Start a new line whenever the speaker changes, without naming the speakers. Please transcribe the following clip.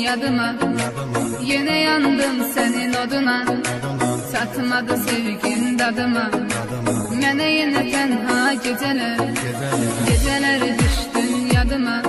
yadıma. Yine yandım senin oduna, çatmadı sevgin dadıma. Mene yine tenha geceler, geceler düştün yadıma.